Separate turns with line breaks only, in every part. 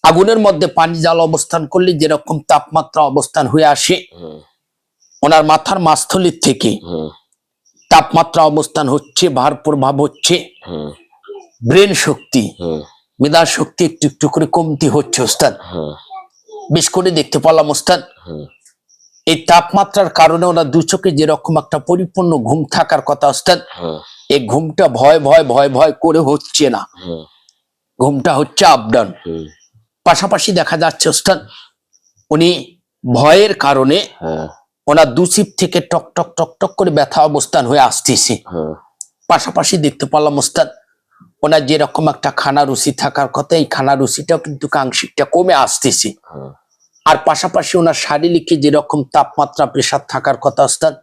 আগুনের মধ্যে পানি জাল অবস্থান করলে যেরকম তাপমাত্রা অবস্থান হয়ে আসে, ওনার মাথার মাস্থলীর থেকে তাপমাত্রা অবস্থান হচ্ছে, ভার প্রভাব হচ্ছে, ব্রেন শক্তি, মেধা শক্তি একটু একটু করে কমতি হচ্ছে ওস্তাদ। বেশ করে দেখতে পেলাম ওস্তাদ, এই তাপমাত্রার কারণে ওনার দু চোখে যেরকম একটা পরিপূর্ণ ঘুম থাকার কথা ওস্তাদ, এই ঘুমটা ভয় ভয় ভয় ভয় করে হচ্ছে না, ঘুমটা হচ্ছে আপডাউন। পাশাপাশি দেখা যাচ্ছে ওস্তাদ, উনি ভয়ের কারণে ওনার দুচিপ থেকে টক টক টক টক করে ব্যথা অবস্থান হয়ে আসতেছে। পাশাপাশি দেখতে পেলাম ওস্তাদ, ওনার যেরকম একটা খানা রুচি থাকার কথা, এই খানা রুচিটাও কিন্তু আংশিকটা কমে আসতেছে। আর পাশাপাশি ওনার শারীরিকে যেরকম তাপমাত্রা প্রেসার থাকার কথা ওস্তাদ,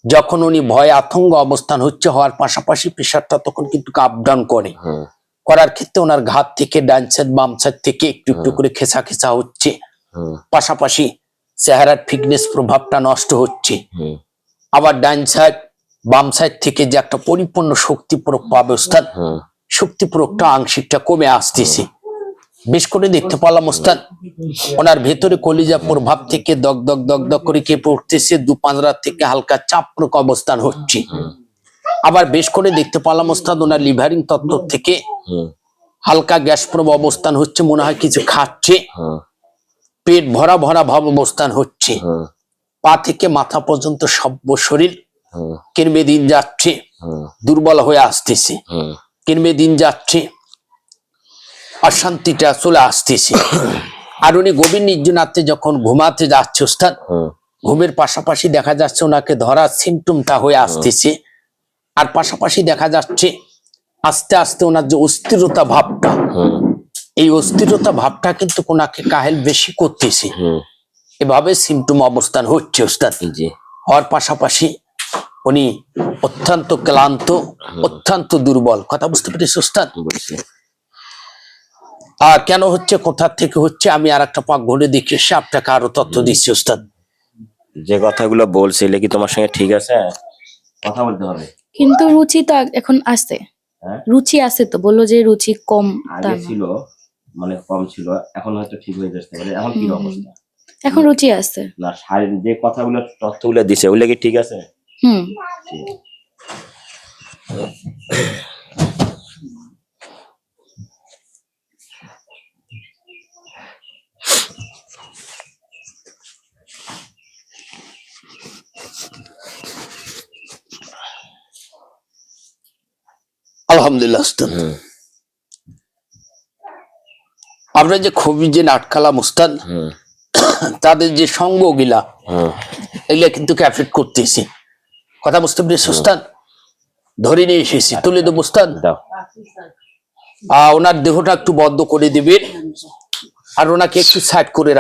যখন উনি ভয় আতঙ্ক অবস্থান হচ্ছে হওয়ার পাশাপাশি প্রেসারটা তখন কিন্তু আপ ডাউন করে, করার ক্ষেত্রে ওনার ঘাত থেকে ডান সাইড বাম সাইড থেকে একটু একটু করে খেচা খেচা হচ্ছে, পাশাপাশি চেহারার ফিটনেস প্রভাবটা নষ্ট হচ্ছে। আবার ডান সাইড বাম সাইড থেকে যে একটা পরিপূর্ণ শক্তি প্রয়োগ পাবে ওস্তাদ, শক্তি প্রয়োগটা আংশিকটা কমে আসতেছে। বেশ করে দেখতে পেলাম ওস্তাদ, ওনার ভেতরে কলিজা প্রভাব থেকে দগ দগ দগ দগ করে কেঁপে উঠতেছে, দু পাঁজরা থেকে হালকা চাপ প্রয়োগ অবস্থান হচ্ছে। আবার বেশ করে দেখতে পেলাম ওস্তাদ, ওনার লিভারিং তত্ত্ব থেকে হালকা গ্যাস প্রভাব অবস্থান হচ্ছে, মনে হয় কিছু খাচ্ছে, পেট ভরা ভরা ভাব অবস্থান হচ্ছে। পা থেকে মাথা পর্যন্ত সব শরীর কিনবে দিন যাচ্ছে, দুর্বল হয়ে আসতেছে, কিনবে দিন যাচ্ছে, অশান্তিটা চলে আসতেছে। আর উনি গভীর নির্জনাতে যখন ঘুমাতে যাচ্ছে ওস্তাদ, ঘুমের পাশাপাশি দেখা যাচ্ছে ওনাকে ধরার সিমটমটা হয়ে আসতেছে। আর পাশাপাশি দেখা যাচ্ছে আস্তে আস্তে ওনার যে অস্থিরতা ভাবটা, এই অস্থিরতা ভাবটা কিন্তু ওনাকে কাহেল বেশি করতেছে। এভাবে সিমটম অবস্থান হচ্ছে ওস্তাদ। হওয়ার পাশাপাশি উনি অত্যন্ত ক্লান্ত, অত্যন্ত দুর্বল। কথা বুঝতে পেরেছি ওস্তাদ? কেন হচ্ছে, কোথা থেকে হচ্ছে, আমি আর একটা পাক ঘুরে দেখে এসে আপনাকে আরো তথ্য দিচ্ছি ওস্তাদ।
যে কথাগুলো বলছিলে কি তোমার সঙ্গে ঠিক আছে? কথা বলতে হবে
কিন্তু রুচি তো এখন আছে, রুচি আছে তো, বললো যে রুচি কম
আগে ছিল, মানে কম ছিল, এখন হয়তো ঠিক হয়ে যাচ্ছে। মানে এখন কি অবস্থা?
এখন রুচি আছে
না, যে কথাগুলো তথ্যগুলো দিছে ওগুলো কি ঠিক আছে?
আলহামদুলিল্লাহ। আমরা যে খুবই যে নাটকালাম ওস্তাদ, তাদের যে সঙ্গ গিলা এগুলা কিন্তু ক্যাফেট করতেছি। কথা বুঝতে পেরেছি ওস্তাদ? ধরে নিয়ে এসেছি, তুলে দেবো ওস্তাদ। ওনার দেহটা একটু বদ্ধ করে দিবেন আর ওনাকে একটু সাইড করে